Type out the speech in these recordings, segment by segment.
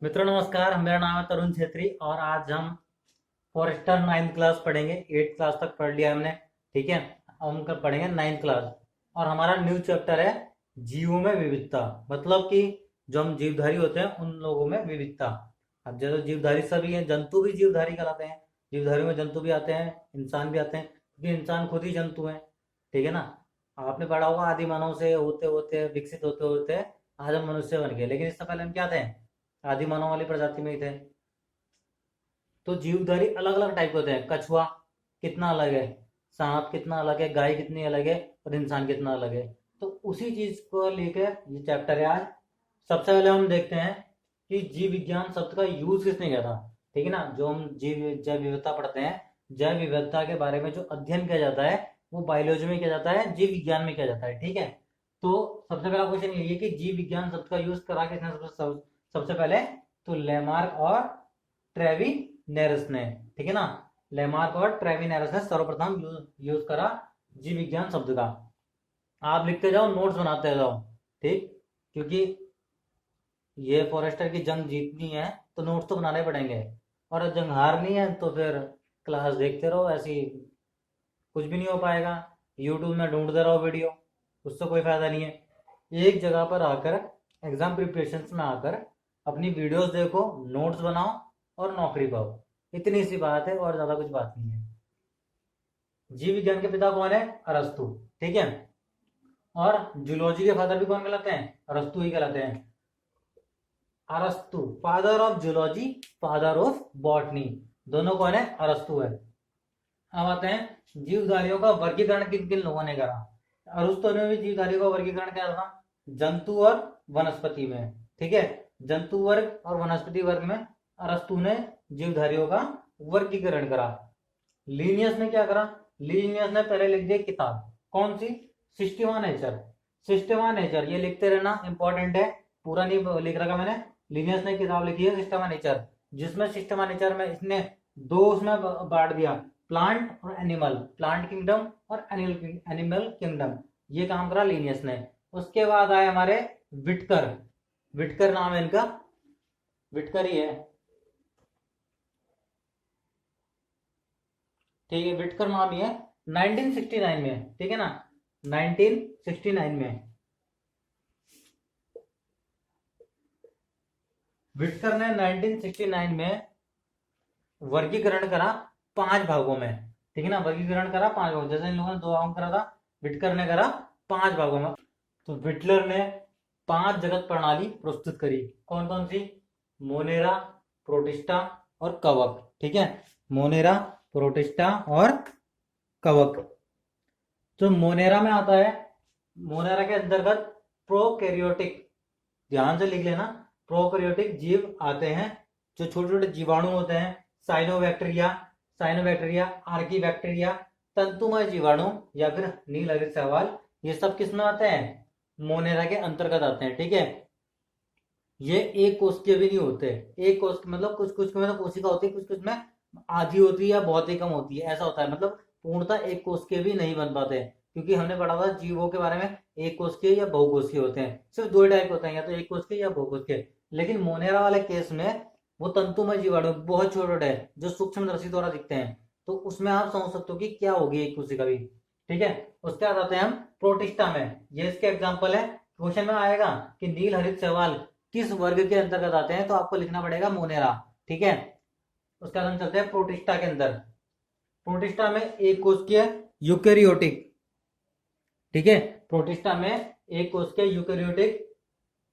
मित्रों नमस्कार, मेरा नाम है तरुण छेत्री और आज हम फॉरेस्टर 9th क्लास पढ़ेंगे। 8th क्लास तक पढ़ लिया हमने, ठीक है। अब हम पढ़ेंगे 9th क्लास और हमारा न्यू चैप्टर है जीवों में विविधता। मतलब कि जो हम जीवधारी होते हैं उन लोगों में विविधता। अब जैसे जीवधारी सभी हैं, जंतु भी जीवधारी कहलाते हैं। जीवधारियों में जंतु भी आते हैं, इंसान भी आते हैं, क्योंकि इंसान खुद ही जंतु है, ठीक है ना। आपने पढ़ा होगा आदि मानव से होते होते विकसित होते होते आज हम मनुष्य बन गए, लेकिन इससे पहले हम क्या थे? आदि मानव वाली प्रजाति में ही थे। तो जीवधारी अलग अलग टाइप के होते हैं। कछुआ कितना अलग है, सांप कितना अलग है, गाय कितनी अलग है और इंसान कितना अलग है। तो उसी चीज को लेकर ये चैप्टर है आज। सबसे पहले हम देखते हैं कि जीव विज्ञान शब्द का यूज किसने किया था, ठीक है ना। जो हम जैव विविधता पढ़ते हैं, जैव विविधता के बारे में जो अध्ययन किया जाता है वो बायोलॉजी में किया जाता है, जीव विज्ञान में किया जाता है, ठीक है। तो सबसे पहला क्वेश्चन ये है कि जीव विज्ञान शब्द का यूज करा किसने सबसे पहले? तो लेमार्क और ट्रेविनेरस ने, ठीक है ना। लेमार्क और ट्रेविनेरस ने सर्वप्रथम यूज करा जीव विज्ञान शब्द का। आप लिखते जाओ, नोट्स बनाते जाओ, ठीक। क्योंकि ये फॉरेस्टर की जंग जीतनी है तो नोट्स तो बनाने पड़ेंगे, और जंग हारनी है तो फिर क्लास देखते रहो, ऐसी कुछ भी नहीं हो पाएगा। यूट्यूब में ढूंढते रहो वीडियो, उससे कोई फायदा नहीं है। एक जगह पर आकर एग्जाम प्रिपरेशन में आकर अपनी वीडियोस देखो, नोट्स बनाओ और नौकरी पाओ। इतनी सी बात है और ज्यादा कुछ बात नहीं है। जीव विज्ञान के पिता कौन है? अरस्तु, ठीक है। और जूलॉजी के फादर भी कौन कहलाते हैं? अरस्तु ही कहलाते हैं। अरस्तु father of zoology, father of botany, दोनों कौन है? अरस्तु है। अब आते हैं जीवधारियों का वर्गीकरण किन किन लोगों ने करा। अरस्तु ने भी जीवधारियों का वर्गीकरण किया था जंतु और वनस्पति में, ठीक है। जंतु वर्ग और वनस्पति वर्ग में अरस्तु ने जीवधारियों का वर्गीकरण करा। लीनियस ने क्या करा? लीनियस ने पहले लिख दिया किताब, कौन सी? सिस्टमा नेचर। सिस्टमा नेचर ये लिखते रहना, इंपॉर्टेंट है, पूरा नहीं लिख रखा मैंने। लीनियस ने किताब लिखी है सिस्टमा नेचर, जिसमें सिस्टमा नेचर में इसने दो उसमें बांट दिया, प्लांट और एनिमल, प्लांट किंगडम और एनिमल किंगडम। ये काम करा लीनियस ने। उसके बाद आए हमारे विटकर। विटकर नाम है इनका, विटकर ही है, ठीक है। विटकर नाम ही है। 1969 में, ठीक है ना, 1969 में विटकर ने 1969 में वर्गीकरण करा 5 भागों में, ठीक है ना। वर्गीकरण करा 5 भागों, जैसे इन लोगों ने 2 भागों में करा था, विटकर ने करा 5 भागों में। तो विटलर ने 5 जगत प्रणाली प्रस्तुत करी। कौन कौन सी? मोनेरा, प्रोटिस्टा और कवक, ठीक है। मोनेरा, प्रोटिस्टा और कवक। जो मोनेरा में आता है, मोनेरा के अंतर्गत प्रोकैरियोटिक, ध्यान से लिख लेना, प्रोकैरियोटिक जीव आते हैं। जो छोटे छोटे जीवाणु होते हैं, साइनोबैक्टीरिया, साइनोबैक्टीरिया, आर्कीबैक्टीरिया, तंतुमय जीवाणु या फिर नील हरित शैवाल, ये सब किस में आते हैं? मोनेरा के अंतर्गत आते हैं, ठीक है। ये एक कोशिकीय भी नहीं होते। एक कोश मतलब कुछ कुछ में तो कोशिका होती है, कुछ कुछ में आधी होती है या बहुत ही कम होती है, ऐसा होता है। मतलब पूर्णतः एक कोशिकीय भी नहीं बन पाते, क्योंकि हमने पढ़ा था जीवों के बारे में, एक कोशिकीय या बहुकोशिकीय होते हैं। सिर्फ 2 टाइप होते हैं, या तो एक कोशिकीय या बहुकोशिकीय। लेकिन मोनेरा वाले केस में वो तंतुमय जीवाणु बहुत छोटे छोटे हैं, जो सूक्ष्मदर्शी द्वारा दिखते हैं। तो उसमें आप समझ सकते हो कि क्या होगी एक कोशिका भी, ठीक है। उसके बाद आते हैं हम प्रोटिस्टा में। ये इसके एग्जाम्पल है। क्वेश्चन में आएगा कि नील हरित शैवाल किस वर्ग के अंतर्गत आते हैं, तो आपको लिखना पड़ेगा मोनेरा, ठीक है। उसके बाद हम चलते हैं प्रोटिस्टा के अंदर। प्रोटिस्टा में एक कोशिकीय यूकेरियोटिक, ठीक है। प्रोटिस्टा में एक कोशिकीय यूकेरियोटिक,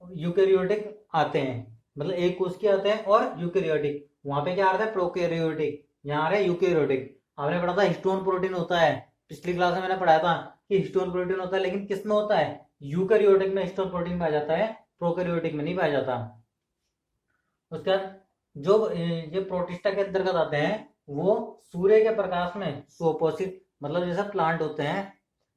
यूकेरियोटिक आते हैं, मतलब एक कोशिकीय आते हैं, और यूकेरियोटिक। वहां पे क्या आ रहा है? प्रोकैरियोटिक, यहाँ आ रहा है यूकेरियोटिक। आपने पढ़ा था हिस्टोन प्रोटीन होता है, पिछली क्लास में मैंने पढ़ाया था कि हिस्टोन प्रोटीन होता है, लेकिन किस में होता है? यूकेरियोटिक में हिस्टोन प्रोटीन पाया जाता है, प्रोकैरियोटिक में नहीं पाया जाता। उसके बाद जो ये प्रोटिस्टा के अंतर्गत आते हैं, वो सूर्य के प्रकाश में सुपोषित, मतलब जैसे प्लांट होते हैं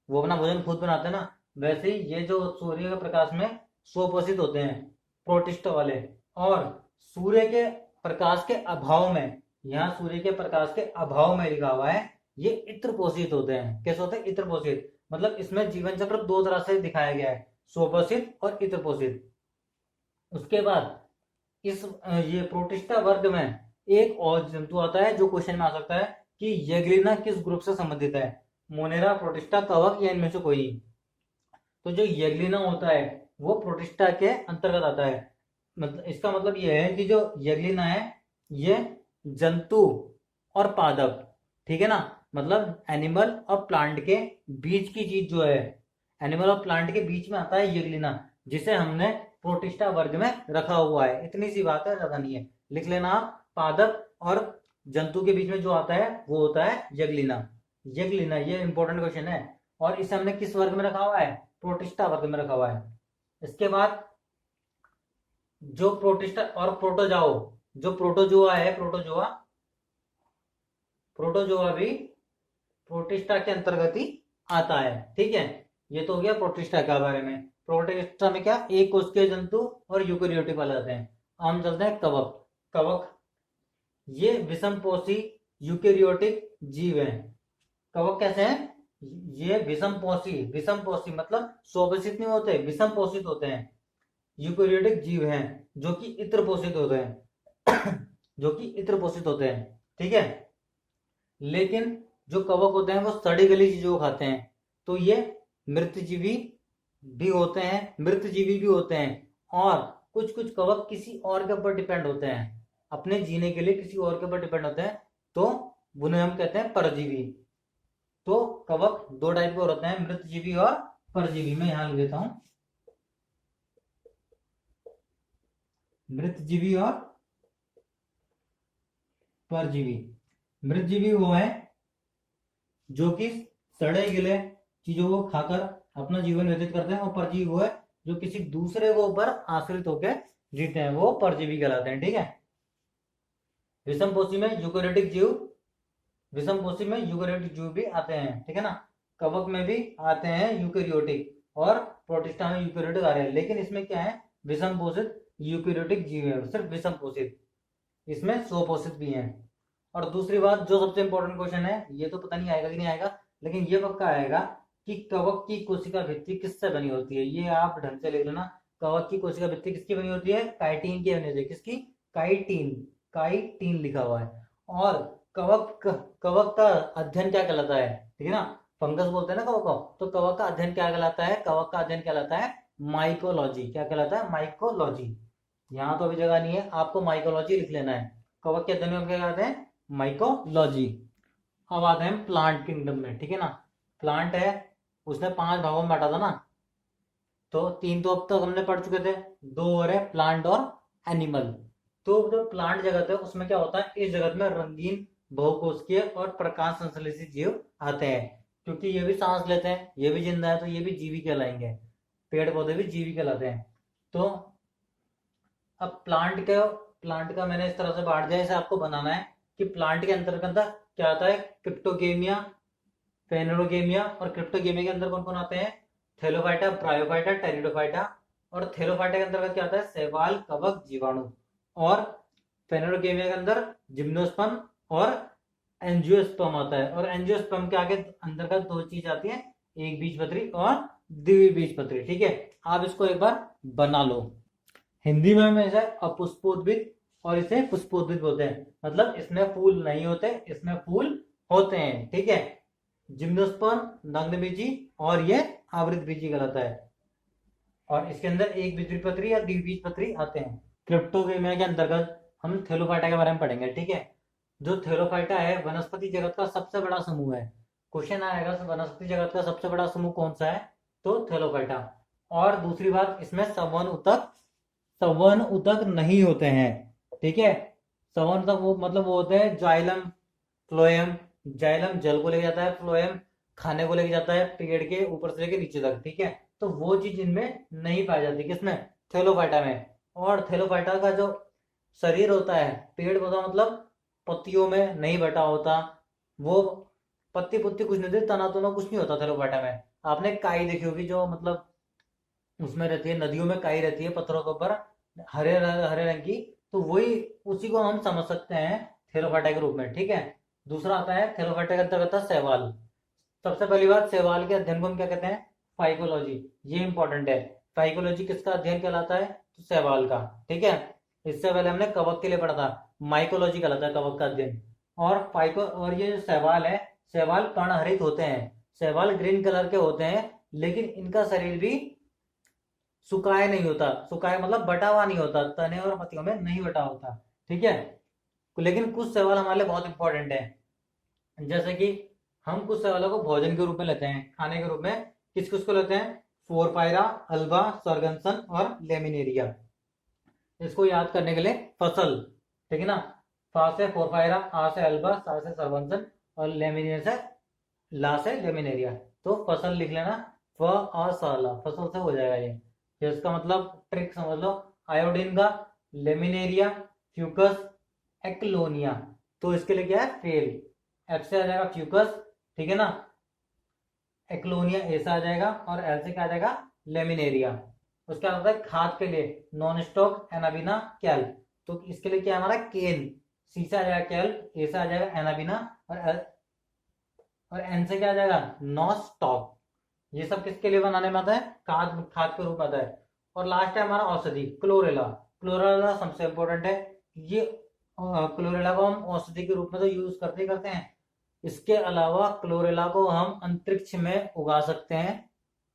वो अपना भोजन खुद बनाते हैं ना, वैसे ही ये जो सूर्य के प्रकाश में सुपोषित होते हैं प्रोटिस्टा वाले। और सूर्य के प्रकाश के अभाव में, यहाँ सूर्य के प्रकाश के अभाव में लिखा हुआ है, ये इत्र पोषित होते हैं। कैसे होते हैं? इत्र पोषित। मतलब इसमें जीवन चक्र 2 तरह से दिखाया गया है, सुपोषित और इत्र पोषित। उसके बाद इस ये प्रोटिस्टा वर्ग में एक और जंतु आता है जो क्वेश्चन में आ सकता है कि येगलिना किस ग्रुप से संबंधित है, मोनेरा, प्रोटिस्टा, कवक या इनमें से कोई। तो जो येगलिना होता है वो प्रोटिस्टा के अंतर्गत आता है। मतलब इसका मतलब ये है कि जो येगलिना है ये जंतु और पादप, ठीक है ना, मतलब एनिमल और प्लांट के बीच की चीज जो है, एनिमल और प्लांट के बीच में आता है येगलिना, जिसे हमने प्रोटिस्टा वर्ग में रखा हुआ है। इतनी सी बात है, ज्यादा नहीं है, लिख लेना आप। पादप और जंतु के बीच में जो आता है वो होता है येगलिना। येगलिना ये इंपॉर्टेंट क्वेश्चन है, और इसे हमने किस वर्ग में रखा हुआ है, प्रोटिस्टा वर्ग में रखा हुआ है। इसके बाद जो प्रोटिस्टा और प्रोटोजाओ, जो प्रोटोजोआ है, प्रोटोजोआ, प्रोटोजोआ भी प्रोटिस्टा के अंतर्गत ही आता है, ठीक है। ये तो हो गया प्रोटिस्टा के बारे में। प्रोटिस्टा में क्या, एक कोशिकीय जंतु और यूकेरियोटिक वाले आते हैं। हम चलते हैं कवक। कवक ये विषमपोषी यूकेरियोटिक जीव है। कवक कैसे हैं, ये विषमपोषी, विषमपोषी मतलब स्वपोषित नहीं होते, विषमपोषित होते हैं, यूकेरियोटिक जीव हैं जो कि इत्र पोषित होते हैं जो कि इत्र पोषित होते हैं, ठीक है। लेकिन जो कवक होते हैं वो सड़ी गली चीजों को खाते हैं, तो ये मृतजीवी भी होते हैं, मृतजीवी भी होते हैं, और कुछ कुछ कवक किसी और के ऊपर डिपेंड होते हैं, अपने जीने के लिए किसी और के ऊपर डिपेंड होते हैं, तो उन्हें हम कहते हैं परजीवी। तो कवक दो टाइप के होते हैं, मृतजीवी और परजीवी। मैं यहां लिख देता हूं, मृतजीवी और परजीवी। मृतजीवी वो है जो कि सड़े गिले चीजों को खाकर अपना जीवन व्यतीत करते हैं, और परजीवी वो है जो किसी दूसरे के ऊपर आश्रित होकर जीते हैं, वो परजीवी कहलाते हैं, ठीक है। विषमपोषी में यूकेरियोटिक जीव, विषमपोषी में यूकेरियोटिक जीव भी आते हैं, ठीक है ना। कवक में भी आते हैं यूकेरियोटिक, और प्रोटिस्टा में यूकेरियोटिक आ रहे हैं, लेकिन इसमें क्या है, विषमपोषित यूकेरियोटिक जीव है, सिर्फ विषमपोषित, इसमें स्वपोषित भी हैं। और दूसरी बात जो सबसे इंपॉर्टेंट क्वेश्चन है, ये तो पता नहीं आएगा कि नहीं आएगा, लेकिन ये पक्का आएगा कि कवक की कोशिका भित्ति किससे बनी होती है। ये आप ढंग से लिख लेना, कवक की कोशिका भित्ति किसकी बनी होती है, काइटिन की बनी होती है। किसकी, काइटिन, काइटिन लिखा हुआ है। और कवक का अध्ययन क्या कहलाता है, ठीक है ना, फंगस बोलते हैं ना कवक को, तो कवक का अध्ययन क्या कहलाता है, कवक का अध्ययन कहलाता है माइकोलॉजी। क्या कहलाता है, माइकोलॉजी। यहाँ तो अभी जगह नहीं है, आपको माइकोलॉजी लिख लेना है। कवक के अध्ययन में क्या कहते हैं, माइकोलॉजी। अब आते हैं प्लांट किंगडम में, ठीक है ना। प्लांट है, उसने 5 भागों में बांटा था ना, तो 3 तो अब तक हमने पढ़ चुके थे, 2 और है प्लांट और एनिमल। तो जो प्लांट जगत है उसमें क्या होता है, इस जगत में रंगीन बहुकोशिकीय और प्रकाश संश्लेषित जीव आते हैं, क्योंकि ये भी सांस लेते हैं, ये भी जिंदा है, तो ये भी जीवी कहलाएंगे, पेड़ पौधे भी जीवी कहलाते हैं। तो अब प्लांट का मैंने इस तरह से बांट दिया, इसे आपको बनाना है कि प्लांट के अंतर्गत क्या आता है, क्रिप्टोगेमिया, फेनोरोगेमिया, और क्रिप्टोगेमिया के अंदर कौन कौन आते हैं, थैलोफाइटा, ब्रायोफाइटा, टेरिडोफाइटा। और थैलोफाइटा के अंतर्गत क्या आता है, शैवाल, कवक, जीवाणु। और फेनोरोगेमिया के अंदर जिम्नोस्पर्म और एंजियोस्पर्म आता है, और एंजियोस्पर्म के आगे अंतर्गत 2 चीज आती है, एक बीजपत्री और द्विबीजपत्री, ठीक है। आप इसको एक बार बना लो। हिंदी में हम इसे अपुष्पोद्भिद और इसे पुष्पोद्भिद बोलते हैं, मतलब इसमें फूल नहीं होते, इसमें फूल होते हैं, ठीक है। जिम्नोस्पर्म नग्नबीजी, और ये आवृतबीजी कहलाता है, और इसके अंदर एक बीजपत्री या द्विबीजपत्री आते हैं। क्रिप्टोगेमिया के अंतर्गत हम थैलोफाइटा के बारे में पढ़ेंगे, ठीक है। जो थैलोफाइटा है वनस्पति जगत का सबसे बड़ा समूह है। क्वेश्चन आएगा वनस्पति जगत का सबसे बड़ा समूह कौन सा है, तो थैलोफाइटा। और दूसरी बात, इसमें संवहन ऊतक नहीं होते हैं, ठीक है। संवहन ऊतक वो मतलब वो होते हैं जाइलम, फ्लोएम। जाइलम जल को लेके जाता है, फ्लोएम खाने को लेके जाता है, पेड़ के ऊपर से लेके नीचे तक, ठीक है। तो वो चीज इनमें नहीं पाई जाती, किसमें, थैलोफाइटा में। और थैलोफाइटा का जो शरीर होता है, पेड़ पौधा मतलब पत्तियों में नहीं बटा होता, वो पत्ती पुत्ती कुछ नहीं होती, तना तना कुछ नहीं होता थैलोफाइटा में। आपने काई देखी होगी, जो मतलब उसमें रहती है, नदियों में काई रहती है पत्थरों के ऊपर, हरे रंग की, तो वही उसी को हम समझ सकते हैं थैलोफाइटा के रूप में, ठीक है। दूसरा आता है थैलोफाइटा के अंतर्गत शैवाल। सबसे पहली बात, शैवाल के अध्ययन को हम क्या कहते हैं, फाइकोलॉजी। ये इंपॉर्टेंट है, फाइकोलॉजी किसका अध्ययन कहलाता है, तो शैवाल का, ठीक है। इससे पहले हमने कवक के लिए पढ़ा था, माइकोलॉजी कहलाता है कवक का अध्ययन। और फाइको और ये जो शैवाल है, शैवाल पर्णहरित होते हैं, शैवाल ग्रीन कलर के होते हैं, लेकिन इनका शरीर भी सुकाए नहीं होता, सुकाए मतलब बटा हुआ नहीं होता, तने और पत्तियों में नहीं बटा होता, ठीक है। लेकिन कुछ सवाल हमारे लिए बहुत इंपॉर्टेंट है, जैसे कि हम कुछ सवालों को भोजन के रूप में लेते हैं, खाने के रूप में। किस किस को लेते हैं? फोरपायरा, अल्बा, सर्गनसन और लेमिनेरिया। इसको याद करने के लिए फसल, ठीक है ना, फा से फोरपायरा, आ से अल्बा, सा से सर्गनसन और लेमिनेरिया से ला से लेमिनेरिया। तो फसल लिख लेना, फ और साला, फसल से हो जाएगा ये। इसका मतलब ट्रिक समझ लो, आयोडीन का, लेमिनेरिया, फ्यूकस, एक्लोनिया। तो इसके लिए क्या है? फेल। एफ से आ जाएगा फ्यूकस, ठीक है ना, एक्लोनिया ए से आ जाएगा, और एल से क्या आ जाएगा? लेमिनेरिया। उसके बाद होता है खाद के लिए, नॉन स्टॉक, एनाबिना, कैल। तो इसके लिए क्या है हमारा? केन। सी से आ जाएगा कैल, ए से आ जाएगा एनाबिना, और एन से क्या आ जाएगा? Non stock. ये सब किसके लिए बनाने में आता है? खाद, खाद के रूप में आता है। और लास्ट है हमारा औषधि, क्लोरेला। क्लोरेला सबसे इंपॉर्टेंट है। ये क्लोरेला को हम औषधि के रूप में तो यूज करते ही करते हैं, इसके अलावा क्लोरेला को हम अंतरिक्ष में उगा सकते हैं।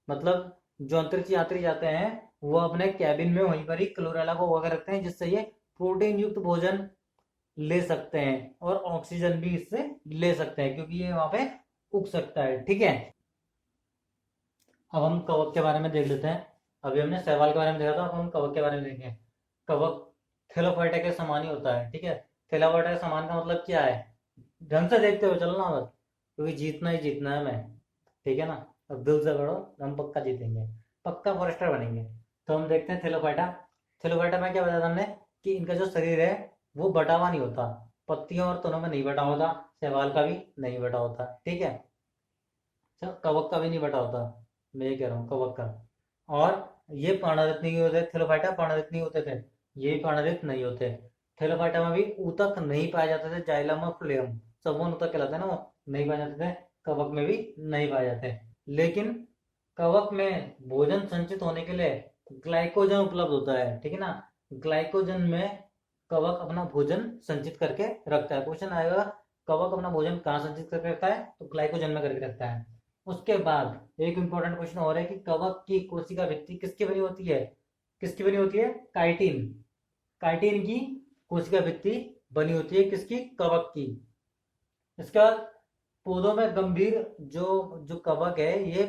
मतलब जो अंतरिक्ष यात्री जाते हैं वो अपने कैबिन में वहीं पर ही क्लोरेला को उगा के रखते हैं, जिससे ये प्रोटीन युक्त भोजन ले सकते हैं और ऑक्सीजन भी इससे ले सकते हैं, क्योंकि ये वहां पे उग सकता है, ठीक है। अब हम कवक के बारे में देख लेते हैं। अभी हमने शैवाल के बारे में देखा था, अब हम कवक के बारे में देखेंगे। कवक थैलोफाइटा के समान ही होता है, ठीक है। थैलोफाइटा के समान का मतलब क्या है? ढंग से देखते हुए चलना बस, क्योंकि जीतना ही जीतना है मैं, ठीक है ना। अब दिल से लड़ो, हम पक्का जीतेंगे, पक्का फॉरेस्टर बनेंगे। तो हम देखते हैं थैलोफाइटा। थैलोफाइटा में क्या बताया था हमने कि इनका जो शरीर है वो बटा हुआ नहीं होता, पत्तियों और तनों में नहीं बटा होता, शैवाल का भी नहीं बटा होता, ठीक है। अच्छा, कवक का भी नहीं बटा होता, मैं ये कह रहा हूँ कवक का। और ये पर्णरत नहीं होते, थैलोफाइटा पर्णरत नहीं होते थे, ये पर्णरत नहीं होते। थैलोफाइटा में भी ऊतक नहीं पाए जाते थे, जाइलम और फ्लोएम, सगुण ऊतक कहलाते हैं ना, वो नहीं पाए जाते थे। कवक में भी नहीं पाए जाते। लेकिन कवक में भोजन संचित होने के लिए ग्लाइकोजन उपलब्ध होता है, ठीक है ना। ग्लाइकोजन में कवक अपना भोजन संचित करके रखता है। क्वेश्चन आएगा कवक अपना भोजन कहाँ संचित करके रखता है? तो ग्लाइकोजन में करके रखता है। उसके बाद एक इंपॉर्टेंट क्वेश्चन और है कि कवक की कोशिका भित्ति किसकी बनी होती है? किसकी बनी होती है? काइटिन। काइटिन की कोशिका भित्ति बनी होती है किसकी? कवक की। इसके बाद पौधों में गंभीर जो जो कवक है, ये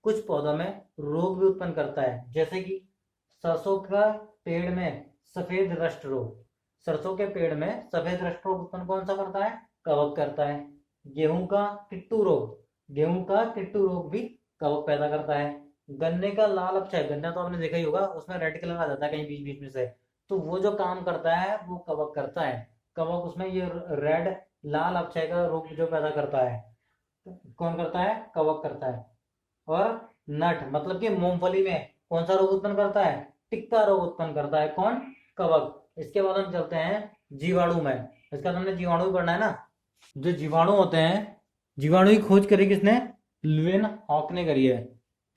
कुछ पौधों में रोग भी उत्पन्न करता है, जैसे कि सरसों का पेड़ में सफेद रस्ट रोग। सरसों के पेड़ में सफेद रस्ट रोग उत्पन्न कौन सा करता है? कवक करता है। गेहूं का टिट्टू रोग, गेहूं का टिट्टू रोग भी कवक पैदा करता है। गन्ने का लाल अपक्षय, गन्ना तो आपने देखा ही होगा, उसमें रेड कलर आ जाता है कहीं बीच बीच में से, तो वो जो काम करता है वो कवक करता है। कवक उसमें ये रेड लाल अपक्षय का रोग जो पैदा करता है, कौन करता है? कवक करता है। और नट मतलब कि मूंगफली में कौन सा रोग उत्पन्न करता है? टिक्का रोग उत्पन्न करता है, कौन? कवक। इसके बाद हम चलते हैं जीवाणु में। इसका हमने जीवाणु भी पढ़ना है ना। जो जीवाणु होते हैं, जीवाणु की खोज करी किसने? लिवेन हॉक ने करी है,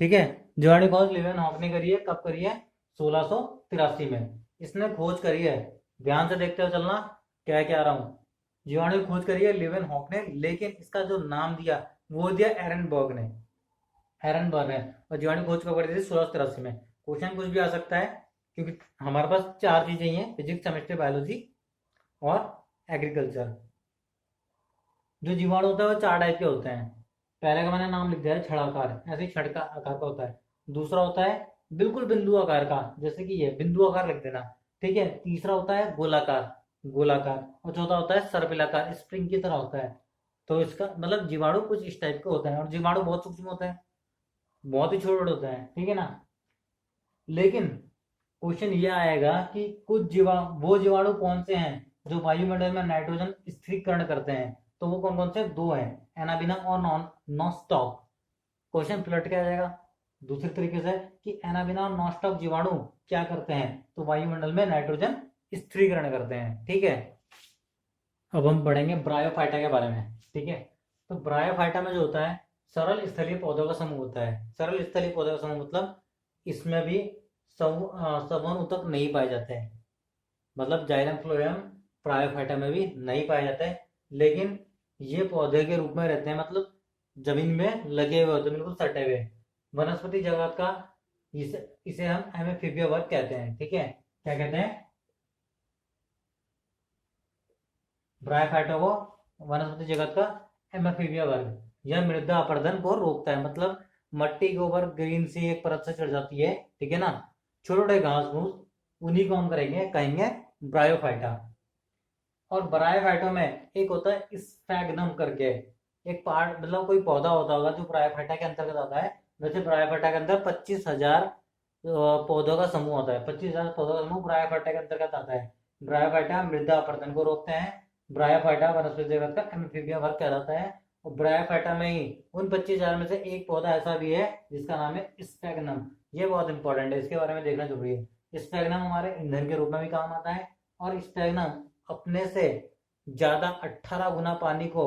ठीक है। जीवाणु की खोज लिवेन हॉक ने करी है, कब करी है? 1683 में इसने खोज करी है। ध्यान से देखते हुए चलना, क्या क्या आ रहा हूं। जीवाणु की खोज करी है लिवेन हॉक ने, लेकिन इसका जो नाम दिया वो दिया एरनबर्ग ने, एरनबर्ग ने। और जीवाणु खोज कब करी थी? 1683 में। क्वेश्चन कुछ भी आ सकता है, क्योंकि हमारे पास चार चीजें ही हैं, फिजिक्स, केमिस्ट्री, बायोलॉजी और एग्रीकल्चर। जो जीवाणु होता है वो चार टाइप के होते हैं। पहले का मैंने नाम लिख दिया है छड़ाकार, ऐसे ही छड़ का आकार का होता है। दूसरा होता है बिल्कुल बिंदु आकार का, जैसे कि ये बिंदु आकार लिख देना, ठीक है। तीसरा होता है गोलाकार, गोलाकार। और चौथा होता है सर्पिलाकार, स्प्रिंग की तरह होता है। तो इसका मतलब जीवाणु कुछ इस टाइप के होते हैं, और जीवाणु बहुत सूक्ष्म होते हैं, बहुत ही छोटे छोटे होते हैं, ठीक है ना। लेकिन क्वेश्चन ये आएगा कि कुछ वो जीवाणु कौन से हैं जो वायुमंडल में नाइट्रोजन स्थिरीकरण करते हैं? तो वो कौन कौन से? दो हैं, एनाबिना और नॉस्टॉक। क्वेश्चन पलट के आ जाएगा दूसरे तरीके से कि एनाबिना और नॉस्टॉक जीवाणु क्या करते हैं? तो वायुमंडल में नाइट्रोजन स्थिरीकरण करते हैं, ठीक है। अब हम पढ़ेंगे ब्रायोफाइटा के बारे में, ठीक है। तो ब्रायोफाइटा में जो होता है, सरल स्थलीय पौधों का समूह होता है। सरल स्थलीय पौधों का समूह मतलब इसमें भी सवर्ण ऊतक नहीं पाए जाते हैं, मतलब जाइलम फ्लोएम ब्रायोफाइटा में भी नहीं पाए जाते हैं, लेकिन ये पौधे के रूप में रहते हैं, मतलब जमीन में लगे हुए होते हैं, बिल्कुल सटे हुए। वनस्पति जगत का इसे इसे हम हेमिफिबिया वर्ग कहते हैं। ठीक है, क्या कहते हैं? ब्रायोफाइटा को वनस्पति जगत का हेमिफिबिया वर्ग। यह मृदा अपरदन को रोकता है, मतलब मट्टी के ऊपर ग्रीन सी एक परत से चढ़ जाती है, ठीक है ना, छोटे छोटे घास फूस, उन्हीं को हम कहेंगे ब्रायोफाइटा। और ब्रायोफाइटा में एक होता है स्फैग्नम करके एक पार्ट, मतलब कोई पौधा होता होगा जो ब्रायोफाइटा के अंतर्गत आता है। वैसे ब्रायोफाइटा के अंदर 25,000 पौधों का समूह होता है। 25,000 पौधों का समूह ब्रायोफाइटा के अंतर्गत आता है। ब्रायोफाइटा मृदा अपरदन को रोकते हैं। ब्रायोफाइटा वनस्पति जगत का एम्फीबिया वर्ग कहलाता है। और ब्रायोफाइटा में ही उन 25,000 में से एक पौधा ऐसा भी है जिसका नाम है स्फैग्नम। ये बहुत इंपॉर्टेंट है, इसके बारे में देखना जरूरी है। स्फैग्नम हमारे ईंधन के रूप में भी काम आता है, और स्फैग्नम अपने से ज्यादा 18 गुना पानी को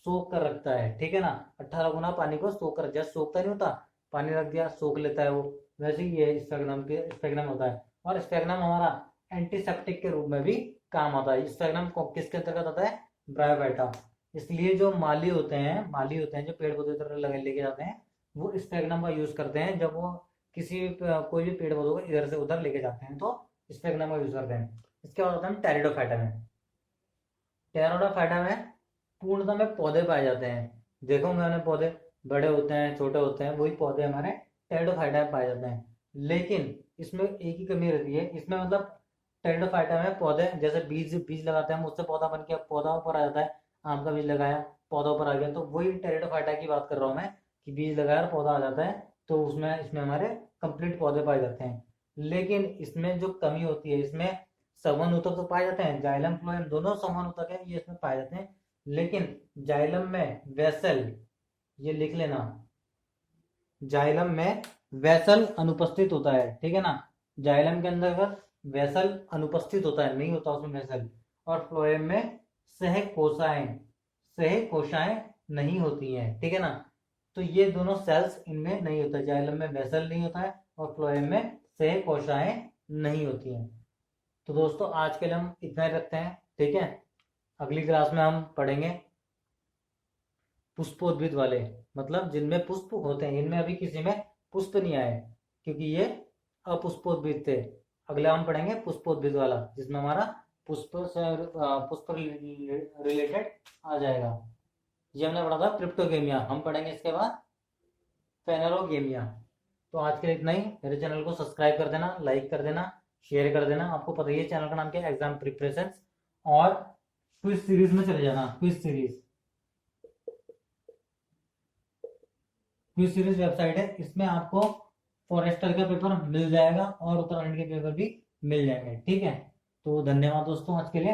सोख कर रखता है। ठीक है ना, 18 गुना पानी को सोख कर, जैसे सोखता नहीं होता, पानी रख दिया सोख लेता है वो, वैसे ही ये स्फैग्नम होता है। और स्फैग्नम हमारा एंटीसेप्टिक के रूप में भी काम आता है। स्फैग्नम को किसके अंतर्गत आता है? ब्रायोफाइटा। इसलिए जो माली होते हैं जो पेड़ पौधे तरह लगे लेके जाते हैं, वो स्फैग्नम का यूज करते हैं। जब वो कोई भी पेड़ पौधों को इधर से उधर लेके जाते हैं तो स्फैग्नम का यूज करते हैं। इसके बाद होता है टेरिडोफाइटा में। टेरिडोफाइटा में पूर्णतः में पौधे पाए जाते हैं। देखो मैंने पौधे बड़े होते हैं छोटे होते हैं, वही पौधे हमारे टेरिडोफाइटा में पाए जाते हैं। लेकिन इसमें एक ही कमी रहती है, इसमें मतलब टेरिडोफाइटा में पौधे जैसे बीज बीज लगाते हैं, उससे पौधा बन के पौधा ऊपर आ जाता है। आम का बीज लगाया, पौधा ऊपर आ गया, तो वही टेरिडोफाइटा की बात कर रहा हूँ मैं, कि बीज लगाया और पौधा आ जाता है। तो उसमें इसमें हमारे कंप्लीट पौधे पाए जाते हैं। लेकिन इसमें जो कमी होती है, इसमें सघन ऊतक तो पाए जाते हैं, जाइलम फ्लोएम दोनों समान ऊतक है, ये इसमें पाए जाते हैं। लेकिन जाइलम में वेसल, ये लिख लेना, जाइलम में वेसल अनुपस्थित होता है। ठीक है ना, जाइलम के अंदर वेसल अनुपस्थित होता है, नहीं होता उसमें वेसल। और फ्लोएम में सह कोशाएं नहीं होती हैं। ठीक है ना, तो ये दोनों सेल्स इनमें नहीं होता, जाइलम में वेसल नहीं होता है और फ्लोएम में सह कोशाएं नहीं होती हैं। तो दोस्तों आज के लिए हम इतना ही रखते हैं। ठीक है, अगली क्लास में हम पढ़ेंगे पुष्पोद्भिद वाले, मतलब जिनमें पुष्प होते हैं। इनमें अभी किसी में पुष्प नहीं आए क्योंकि ये अपुष्पोद्भिद थे। अगला हम पढ़ेंगे पुष्पोद्भिद वाला, जिसमें हमारा पुष्प रिलेटेड आ जाएगा। ये हमने पढ़ा था क्रिप्टोगेमिया, हम पढ़ेंगे इसके बाद फेनरोगेमिया। तो आज के लिए इतना ही। मेरे चैनल को सब्सक्राइब कर देना, लाइक कर देना, शेयर कर देना। आपको पता ही है चैनल का नाम क्या है, एग्जाम प्रिपरेशन। और क्विज सीरीज में चले जाना, क्विज सीरीज वेबसाइट है, इसमें आपको फॉरेस्टर का पेपर मिल जाएगा और उत्तराखंड के पेपर भी मिल जाएंगे। ठीक है, तो धन्यवाद दोस्तों आज के लिए।